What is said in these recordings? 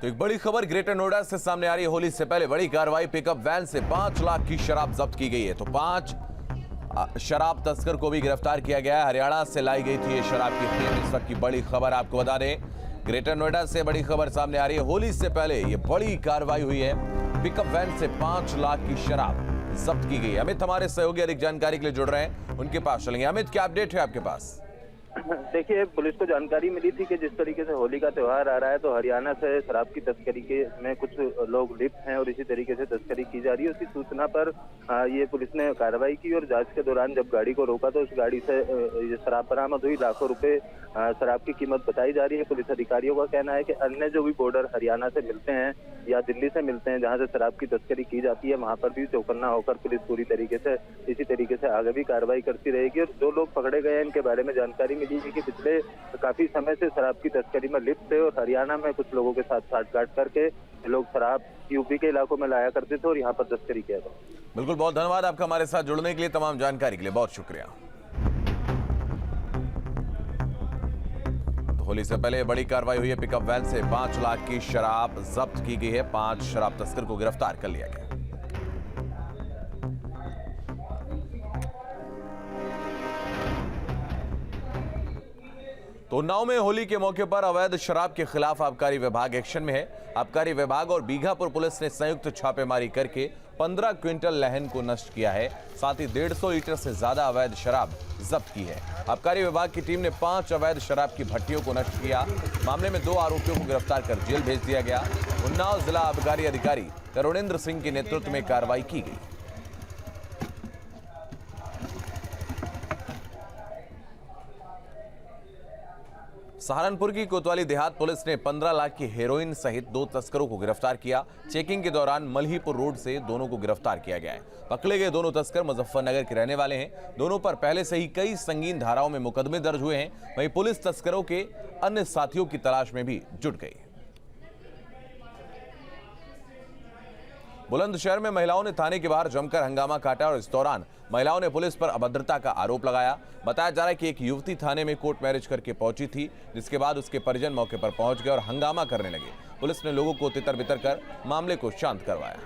तो एक बड़ी खबर ग्रेटर नोएडा से सामने आ रही है। होली से पहले बड़ी कार्रवाई, पिकअप वैन से 5 लाख की शराब जब्त की गई है। तो 5 शराब तस्कर को भी गिरफ्तार किया गया है। हरियाणा से लाई गई थी ये शराब की खेप। इस वक्त की बड़ी खबर आपको बता दें, ग्रेटर नोएडा से बड़ी खबर सामने आ रही है। होली से पहले ये बड़ी कार्रवाई हुई है। पिकअप वैन से 5 लाख की शराब जब्त की गई है। अमित हमारे सहयोगी अधिक जानकारी के लिए जुड़ रहे हैं, उनके पास चलेंगे। अमित, क्या अपडेट है आपके पास? देखिए, पुलिस को जानकारी मिली थी कि जिस तरीके से होली का त्योहार आ रहा है तो हरियाणा से शराब की तस्करी के में कुछ लोग लिप्त हैं और इसी तरीके से तस्करी की जा रही है। उसी सूचना पर ये पुलिस ने कार्रवाई की और जांच के दौरान जब गाड़ी को रोका तो उस गाड़ी से ये शराब बरामद हुई। लाखों रुपए शराब की कीमत बताई जा रही है। पुलिस अधिकारियों का कहना है कि अन्य जो भी बॉर्डर हरियाणा से मिलते हैं या दिल्ली से मिलते हैं जहाँ से शराब की तस्करी की जाती है, वहाँ पर भी चौकन्ना होकर पुलिस पूरी तरीके से इसी तरीके से आगे भी कार्रवाई करती रहेगी। और जो लोग पकड़े गए हैं इनके बारे में जानकारी मिली है कि पिछले काफी समय से शराब की तस्करी में लिप्त थे और हरियाणा में कुछ लोगों के साथ साठगांठ करके लोग शराब यूपी के इलाकों में लाया करते थे और यहाँ पर तस्करी किया था। बिल्कुल, बहुत धन्यवाद आपका हमारे साथ जुड़ने के लिए, तमाम जानकारी के लिए बहुत शुक्रिया। तो होली से पहले बड़ी कार्रवाई हुई है। पिकअप वैन से 5 लाख की शराब जब्त की गई है। 5 शराब तस्कर को गिरफ्तार कर लिया गया। तो उन्नाव में होली के मौके पर अवैध शराब के खिलाफ आबकारी विभाग एक्शन में है। आबकारी विभाग और बीघापुर पुलिस ने संयुक्त छापेमारी करके 15 क्विंटल लहन को नष्ट किया है। साथ ही 150 लीटर से ज्यादा अवैध शराब जब्त की है। आबकारी विभाग की टीम ने 5 अवैध शराब की भट्टियों को नष्ट किया। मामले में 2 आरोपियों को गिरफ्तार कर जेल भेज दिया गया। उन्नाव जिला आबकारी अधिकारी करुणेंद्र सिंह के नेतृत्व में कार्रवाई की गई। सहारनपुर की कोतवाली देहात पुलिस ने 15 लाख की हेरोइन सहित 2 तस्करों को गिरफ्तार किया। चेकिंग के दौरान मल्हीपुर रोड से दोनों को गिरफ्तार किया गया है। पकड़े गए दोनों तस्कर मुजफ्फरनगर के रहने वाले हैं। दोनों पर पहले से ही कई संगीन धाराओं में मुकदमे दर्ज हुए हैं। वहीं पुलिस तस्करों के अन्य साथियों की तलाश में भी जुट गई। बुलंदशहर में महिलाओं ने थाने के बाहर जमकर हंगामा काटा और इस दौरान महिलाओं ने पुलिस पर अभद्रता का आरोप लगाया। बताया जा रहा है कि एक युवती थाने में कोर्ट मैरिज करके पहुंची थी, जिसके बाद उसके परिजन मौके पर पहुंच गए और हंगामा करने लगे। पुलिस ने लोगों को तितर बितर कर मामले को शांत करवाया।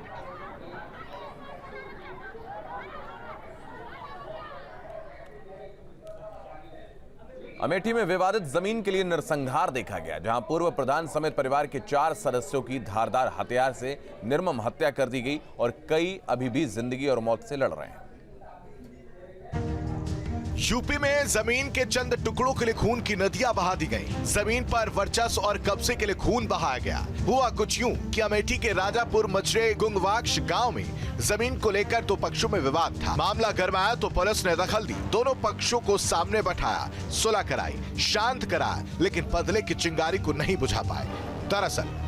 अमेठी में विवादित जमीन के लिए नरसंहार देखा गया, जहां पूर्व प्रधान समेत परिवार के 4 सदस्यों की धारदार हथियार से निर्मम हत्या कर दी गई और कई अभी भी जिंदगी और मौत से लड़ रहे हैं। यूपी में जमीन के चंद टुकड़ों के लिए खून की नदियां बहा दी गई। जमीन पर वर्चस्व और कब्जे के लिए खून बहाया गया। हुआ कुछ यूं कि अमेठी के राजापुर मचरे गुंगवाक्ष गांव में जमीन को लेकर 2 पक्षों में विवाद था। मामला गरमाया तो पुलिस ने दखल दी। दोनों पक्षों को सामने बैठाया, सुलह कराई, शांत कराया, लेकिन बदले की चिंगारी को नहीं बुझा पाए। दरअसल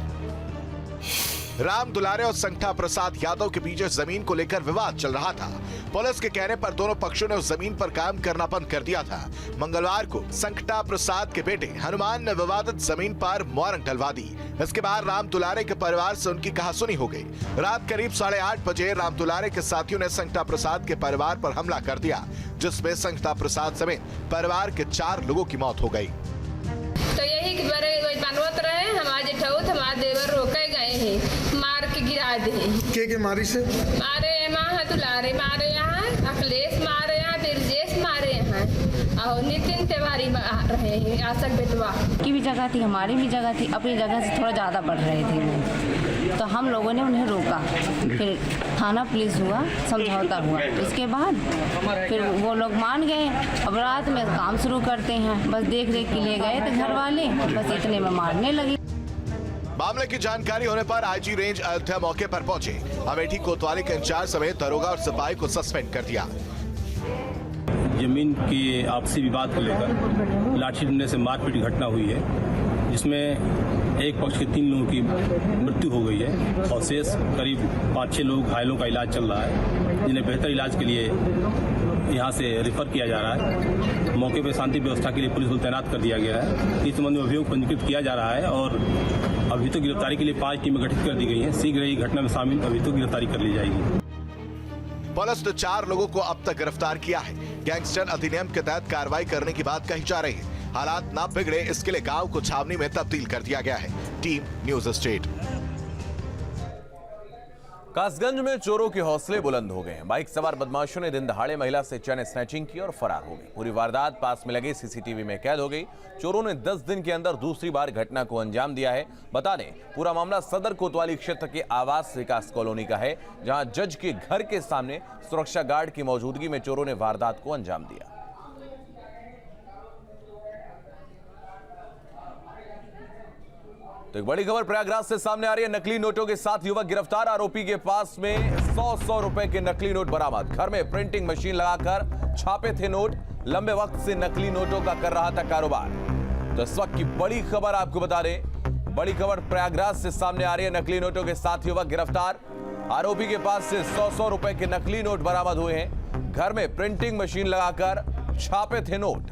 राम दुलारे और संगठा प्रसाद यादव के बीच जमीन को लेकर विवाद चल रहा था। पुलिस के कहने पर दोनों पक्षों ने उस जमीन पर काम करना बंद कर दिया था। मंगलवार को संगठा प्रसाद के बेटे हनुमान ने विवादित जमीन पर मोहर डलवा दी। इसके बाद राम दुलारे के परिवार से उनकी कहासुनी हो गई। रात करीब 8:30 बजे राम दुलारे के साथियों ने संगठा प्रसाद के परिवार पर हमला कर दिया, जिसमें संगठा प्रसाद समेत परिवार के 4 लोगों की मौत हो गई। तो यही बनवत रहे हमारे ठौत हमारे देवर रोके गए हैं, मार के गिरा दे के मारी से मारे यहाँ दुलारे मारे यहाँ, अखिलेश मारे यहाँ, बिरजेश मारे यहाँ और नितिन तिवारी मार रहे हैं। आशक बेटवा की भी जगह थी, हमारी भी जगह थी, अपनी जगह से थोड़ा ज़्यादा बढ़ रहे थे वो। तो हम लोगों ने उन्हें रोका, फिर थाना पुलिस हुआ, समझौता हुआ। इसके बाद फिर वो लोग मान गए। अब रात में काम शुरू करते हैं, बस देख रेख के लिए गए थे घर वाले, बस इतने में मारने लगे। मामले की जानकारी होने पर आईजी रेंज अयोध्या मौके पर पहुंचे। अमेठी कोतवाली के इंचार्ज समेत दरोगा और सिपाही को सस्पेंड कर दिया। जमीन की आपसी विवाद को लेकर लाठी डंडे से मारपीट की घटना हुई है, जिसमें एक पक्ष के 3 लोगों की मृत्यु हो गई है और शेष करीब 5-6 लोग घायलों का इलाज चल रहा है, जिन्हें बेहतर इलाज के लिए यहाँ से रेफर किया जा रहा है। मौके पर शांति व्यवस्था के लिए पुलिस बल तैनात कर दिया गया है। इस संबंध में अभियोग पंजीकृत किया जा रहा है और अभियुक्त गिरफ्तारी के लिए 5 टीमें गठित कर दी गई हैं। शीघ्र ही घटना में शामिल अभियुक्त गिरफ्तारी कर ली जाएगी। पुलिस ने 4 लोगों को अब तक गिरफ्तार किया है। गैंगस्टर अधिनियम के तहत कार्रवाई करने की बात कही जा रही है। हालात ना बिगड़े इसके लिए गांव को छावनी में तब्दील कर दिया गया है। Team news state. कासगंज में चोरों के हौसले बुलंद हो गए हैं। बाइक सवार बदमाशों ने दिन दहाड़े महिला से चैन स्नैचिंग की और फरार हो गई। पूरी वारदात पास में लगे सीसीटीवी में कैद हो गई। चोरों ने 10 दिन के अंदर दूसरी बार घटना को अंजाम दिया है। बता दें, पूरा मामला सदर कोतवाली क्षेत्र के आवास विकास कॉलोनी का है, जहां जज के घर के सामने सुरक्षा गार्ड की मौजूदगी में चोरों ने वारदात को अंजाम दिया। तो एक बड़ी खबर प्रयागराज से सामने आ रही है। नकली नोटों के साथ युवक गिरफ्तार। आरोपी के पास में 100 रुपए के नकली नोट बरामद। घर में प्रिंटिंग मशीन लगाकर छापे थे नोट। लंबे वक्त से नकली नोटों का कर रहा था कारोबार। तो इस वक्त की बड़ी खबर आपको बता दें, बड़ी खबर प्रयागराज से सामने आ रही है। नकली नोटों के साथ युवक गिरफ्तार। आरोपी के पास से 100 रुपए के नकली नोट बरामद हुए हैं। घर में प्रिंटिंग मशीन लगाकर छापे थे नोट।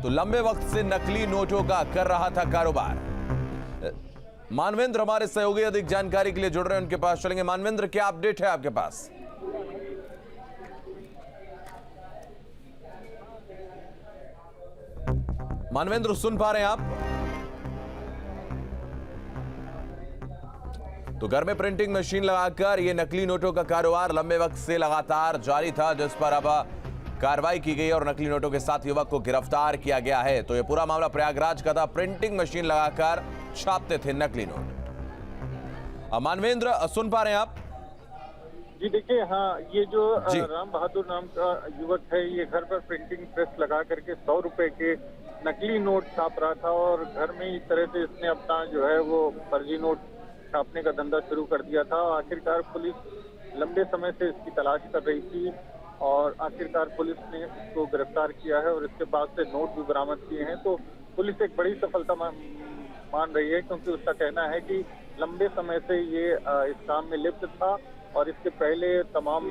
तो लंबे वक्त से नकली नोटों का कर रहा था कारोबार। मानवेंद्र हमारे सहयोगी अधिक जानकारी के लिए जुड़ रहे हैं, उनके पास चलेंगे। मानवेंद्र, क्या अपडेट है आपके पास? मानवेंद्र, सुन पा रहे हैं आप? तो घर में प्रिंटिंग मशीन लगाकर ये नकली नोटों का कारोबार लंबे वक्त से लगातार जारी था, जिस पर अब कार्रवाई की गई और नकली नोटों के साथ युवक को गिरफ्तार किया गया है। तो ये पूरा मामला प्रयागराज का था। प्रिंटिंग मशीन लगाकर छापते थे नकली नोट। मानवेंद्र, सुन पा रहे हैं आप? जी देखिए, हाँ, ये जो राम बहादुर नाम का युवक है, ये घर पर प्रिंटिंग प्रेस लगा करके 100 रुपए के नकली नोट छाप रहा था और घर में इस तरह से इसने अपना जो है वो फर्जी नोट छापने का धंधा शुरू कर दिया था। आखिरकार पुलिस लंबे समय से इसकी तलाश कर रही थी और आखिरकार पुलिस ने इसको गिरफ्तार किया है और इसके पास से नोट भी बरामद किए हैं। तो पुलिस एक बड़ी सफलता मान रही है, क्योंकि उसका कहना है कि लंबे समय से ये इस काम में लिप्त था और इसके पहले तमाम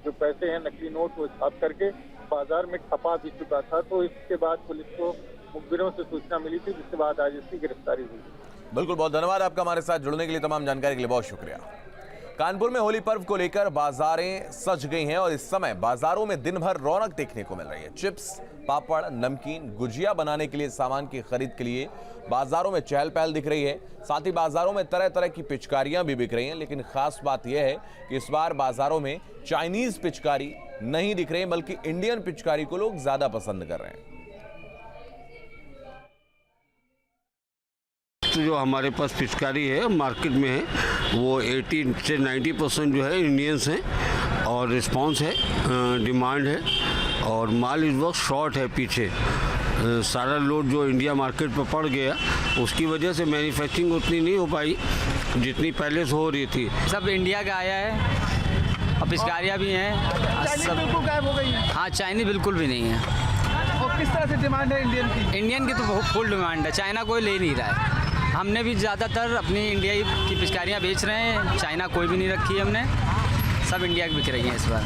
जो पैसे हैं नकली नोट वो छाप करके बाजार में खपा भी चुका था। तो इसके बाद पुलिस को मुखबिरों से सूचना मिली थी, जिसके बाद आज इसकी गिरफ्तारी हुई। बिल्कुल, बहुत धन्यवाद आपका हमारे साथ जुड़ने के लिए, तमाम जानकारी के लिए बहुत शुक्रिया। कानपुर में होली पर्व को लेकर बाजारें सज गई हैं और इस समय बाजारों में दिन भर रौनक देखने को मिल रही है। चिप्स, पापड़, नमकीन, गुजिया बनाने के लिए सामान की खरीद के लिए बाजारों में चहल पहल दिख रही है। साथ ही बाजारों में तरह तरह की पिचकारियां भी बिक रही हैं, लेकिन खास बात यह है कि इस बार बाजारों में चाइनीज पिचकारी नहीं दिख रही, बल्कि इंडियन पिचकारी को लोग ज्यादा पसंद कर रहे हैं। तो जो हमारे पास पिचकारी है मार्केट में है वो 80 से 90% जो है इंडियंस हैं और रिस्पांस है, डिमांड है और माल इस वक्त शॉर्ट है। पीछे सारा लोड जो इंडिया मार्केट पर पड़ गया, उसकी वजह से मैन्युफैक्चरिंग उतनी नहीं हो पाई जितनी पहले से हो रही थी। सब इंडिया का आया है और पिचकारियाँ भी हैं। सब बिल्कुल गायब हो गई है। हाँ, चाइनीज बिल्कुल भी नहीं है। और किस तरह से डिमांड है इंडियन की? इंडियन की तो बहुत फुल डिमांड है, चाइना कोई ले नहीं रहा है। हमने भी ज़्यादातर अपनी इंडिया की पिचकारियाँ बेच रहे हैं, चाइना कोई भी नहीं रखी है हमने, सब इंडिया की बिक रही हैं इस बार।